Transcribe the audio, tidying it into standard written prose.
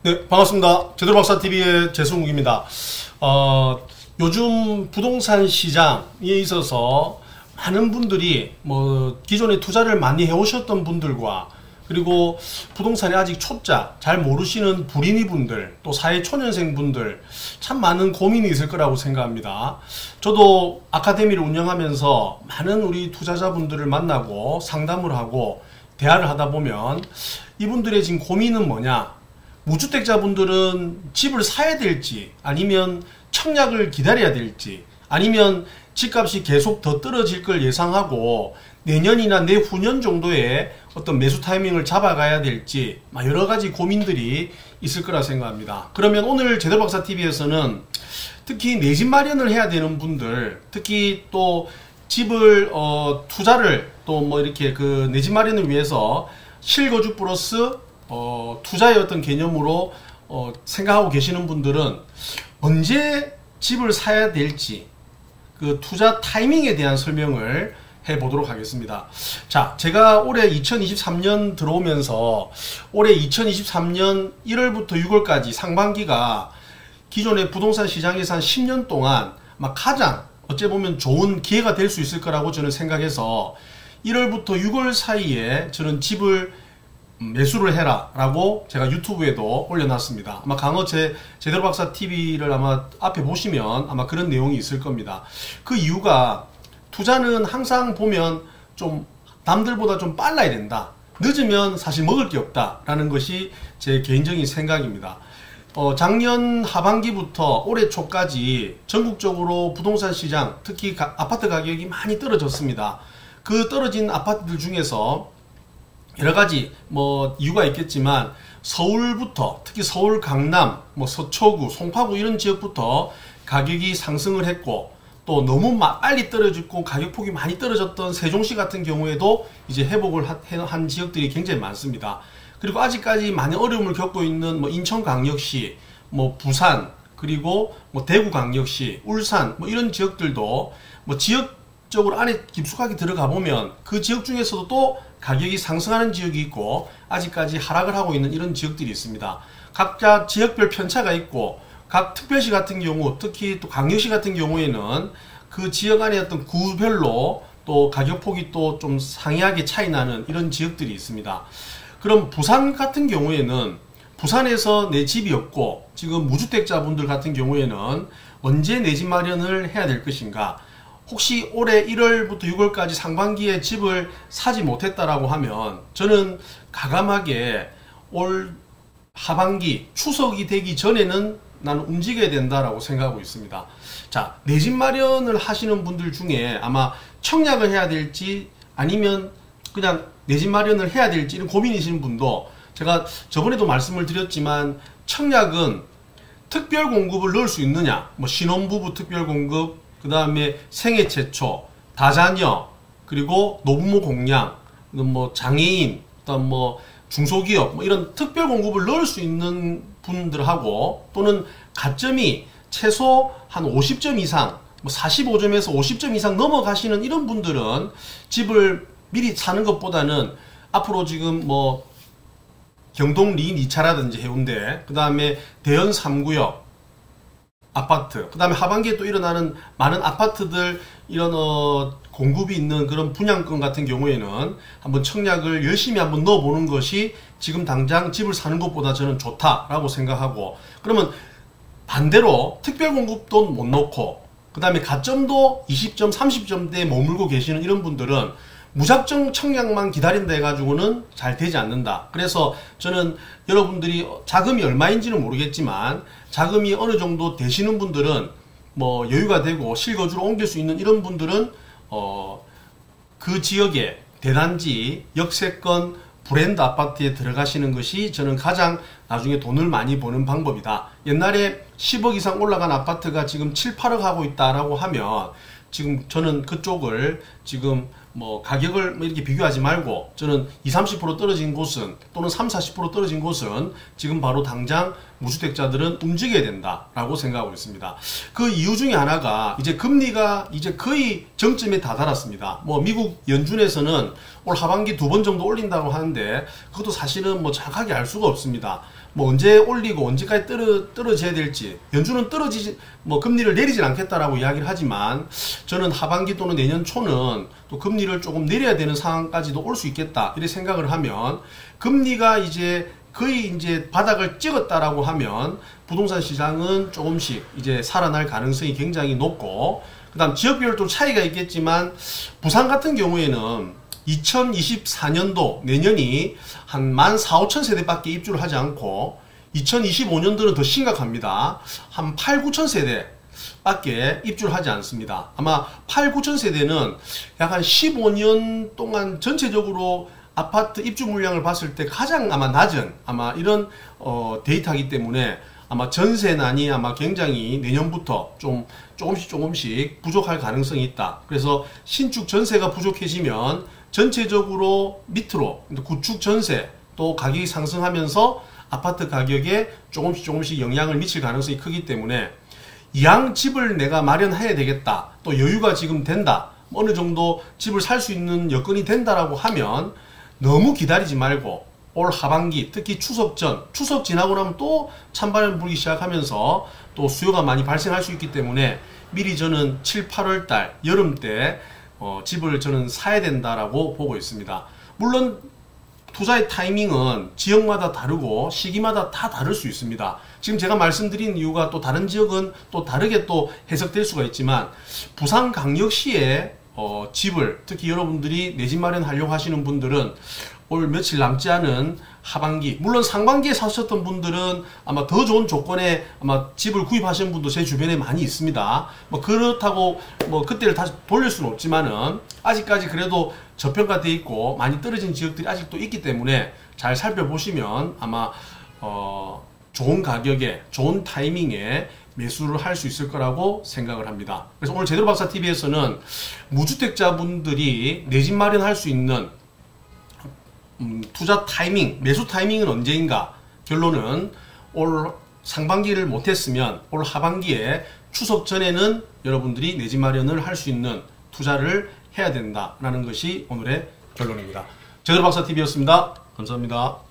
네, 반갑습니다. 제대로박사TV의 재승욱입니다. 요즘 부동산 시장에 있어서 많은 분들이 기존에 투자를 많이 해오셨던 분들과 그리고 부동산에 아직 초짜 잘 모르시는 불인이 분들, 또 사회초년생 분들 참 많은 고민이 있을 거라고 생각합니다. 저도 아카데미를 운영하면서 많은 우리 투자자분들을 만나고 상담을 하고 대화를 하다 보면 이분들의 지금 고민은 뭐냐, 무주택자분들은 집을 사야 될지 아니면 청약을 기다려야 될지 아니면 집값이 계속 더 떨어질 걸 예상하고 내년이나 내후년 정도에 어떤 매수 타이밍을 잡아가야 될지 여러가지 고민들이 있을 거라 생각합니다. 그러면 오늘 제대로박사TV에서는 특히 내 집 마련을 해야 되는 분들, 특히 또 집을 투자를 또 이렇게 내 집 마련을 위해서 실거주 플러스 투자의 어떤 개념으로 생각하고 계시는 분들은 언제 집을 사야 될지 그 투자 타이밍에 대한 설명을 해보도록 하겠습니다. 자, 제가 올해 2023년 들어오면서 올해 2023년 1월부터 6월까지 상반기가 기존의 부동산 시장에서 한 10년 동안 가장 어찌 보면 좋은 기회가 될 수 있을 거라고 저는 생각해서 1월부터 6월 사이에 저는 집을 매수를 해라 라고 제가 유튜브에도 올려놨습니다. 아마 제대로박사TV를 아마 앞에 보시면 아마 그런 내용이 있을 겁니다. 그 이유가 투자는 항상 보면 좀 남들보다 좀 빨라야 된다, 늦으면 사실 먹을 게 없다 라는 것이 제 개인적인 생각입니다. 작년 하반기부터 올해 초까지 전국적으로 부동산 시장, 특히 아파트 가격이 많이 떨어졌습니다. 그 떨어진 아파트들 중에서 여러가지 이유가 있겠지만 서울부터, 특히 서울 강남, 서초구, 송파구 이런 지역부터 가격이 상승을 했고, 또 너무 빨리 떨어졌고 가격폭이 많이 떨어졌던 세종시 같은 경우에도 이제 회복을 한 지역들이 굉장히 많습니다. 그리고 아직까지 많은 어려움을 겪고 있는 인천광역시, 부산, 그리고 대구광역시, 울산 이런 지역들도 지역적으로 안에 깊숙하게 들어가 보면 그 지역 중에서도 또 가격이 상승하는 지역이 있고 아직까지 하락을 하고 있는 이런 지역들이 있습니다. 각자 지역별 편차가 있고 각 특별시 같은 경우, 특히 또 광역시 같은 경우에는 그 지역 안에 어떤 구별로 또 가격폭이 또 좀 상이하게 차이 나는 이런 지역들이 있습니다. 그럼 부산 같은 경우에는 부산에서 내 집이 없고 지금 무주택자분들 같은 경우에는 언제 내 집 마련을 해야 될 것인가, 혹시 올해 1월부터 6월까지 상반기에 집을 사지 못했다라고 하면 저는 가감하게 올 하반기 추석이 되기 전에는 나는 움직여야 된다라고 생각하고 있습니다. 자, 내 집 마련을 하시는 분들 중에 아마 청약을 해야 될지 아니면 그냥 내 집 마련을 해야 될지 이런 고민이시는 분도, 제가 저번에도 말씀을 드렸지만 청약은 특별 공급을 넣을 수 있느냐, 신혼부부 특별 공급, 그 다음에 생애 최초, 다자녀, 그리고 노부모 공양, 장애인, 그다음 중소기업 이런 특별 공급을 넣을 수 있는 분들하고, 또는 가점이 최소 한 50점 이상, 45점에서 50점 이상 넘어가시는 이런 분들은 집을 미리 사는 것보다는 앞으로 지금 경동 리인 2차라든지 해운대, 그 다음에 대연 3구역 아파트, 그 다음에 하반기에 또 일어나는 많은 아파트들 이런 공급이 있는 그런 분양권 같은 경우에는 한번 청약을 열심히 한번 넣어보는 것이 지금 당장 집을 사는 것보다 저는 좋다라고 생각하고, 그러면 반대로 특별 공급도 못 넣고 그 다음에 가점도 20점, 30점대에 머물고 계시는 이런 분들은 무작정 청약만 기다린다 해가지고는 잘 되지 않는다. 그래서 저는 여러분들이 자금이 얼마인지는 모르겠지만 자금이 어느 정도 되시는 분들은 여유가 되고 실거주로 옮길 수 있는 이런 분들은 그 지역에 대단지, 역세권, 브랜드 아파트에 들어가시는 것이 저는 가장 나중에 돈을 많이 버는 방법이다. 옛날에 10억 이상 올라간 아파트가 지금 7, 8억 하고 있다라고 하면 지금 저는 그쪽을 지금 가격을 이렇게 비교하지 말고 저는 20, 30% 떨어진 곳은, 또는 30, 40% 떨어진 곳은 지금 바로 당장 무주택자들은 움직여야 된다라고 생각하고 있습니다. 그 이유 중에 하나가 이제 금리가 이제 거의 정점에 다다랐습니다. 미국 연준에서는 올 하반기 2번 정도 올린다고 하는데 그것도 사실은 정확하게 알 수가 없습니다. 뭐 언제 올리고 언제까지 떨어져야 될지, 연준은 뭐 금리를 내리진 않겠다라고 이야기를 하지만 저는 하반기 또는 내년 초는 또 금리를 조금 내려야 되는 상황까지도 올 수 있겠다 이렇게 생각을 하면, 금리가 이제 거의 이제 바닥을 찍었다라고 하면 부동산 시장은 조금씩 이제 살아날 가능성이 굉장히 높고, 그 다음 지역별로 또 차이가 있겠지만 부산 같은 경우에는 2024년도 내년이 한 14,000~15,000세대밖에 입주를 하지 않고, 2025년도는 더 심각합니다. 한 8,000~9,000세대 밖에 입주를 하지 않습니다. 아마 8,000~9,000세대는 약 한 15년 동안 전체적으로 아파트 입주 물량을 봤을 때 가장 아마 낮은 아마 이런 데이터이기 때문에 아마 전세난이 아마 굉장히 내년부터 조금씩 부족할 가능성이 있다. 그래서 신축 전세가 부족해지면 전체적으로 밑으로 구축 전세 또 가격이 상승하면서 아파트 가격에 조금씩 영향을 미칠 가능성이 크기 때문에, 이왕 집을 내가 마련해야 되겠다, 또 여유가 지금 된다, 어느 정도 집을 살 수 있는 여건이 된다라고 하면 너무 기다리지 말고 올 하반기, 특히 추석 지나고 나면 또 찬바람 불기 시작하면서 또 수요가 많이 발생할 수 있기 때문에 미리 저는 7, 8월 달 여름 때 집을 저는 사야 된다라고 보고 있습니다. 물론 투자의 타이밍은 지역마다 다르고 시기마다 다 다를 수 있습니다. 지금 제가 말씀드린 이유가 또 다른 지역은 또 다르게 또 해석될 수가 있지만, 부산광역시에 집을, 특히 여러분들이 내 집 마련하려고 하시는 분들은 올 며칠 남지 않은 하반기, 물론 상반기에 사셨던 분들은 아마 더 좋은 조건에 아마 집을 구입하시는 분도 제 주변에 많이 있습니다. 뭐 그렇다고 뭐 그때를 다시 돌릴 수는 없지만은 아직까지 그래도 저평가되어 있고 많이 떨어진 지역들이 아직도 있기 때문에 잘 살펴보시면 아마 좋은 가격에 좋은 타이밍에 매수를 할 수 있을 거라고 생각을 합니다. 그래서 오늘 제대로박사TV에서는 무주택자분들이 내 집 마련할 수 있는 투자 타이밍, 매수 타이밍은 언제인가? 결론은 올 상반기를 못했으면 올 하반기에 추석 전에는 여러분들이 내 집 마련을 할 수 있는 투자를 해야 된다라는 것이 오늘의 결론입니다. 제대로박사TV였습니다. 감사합니다.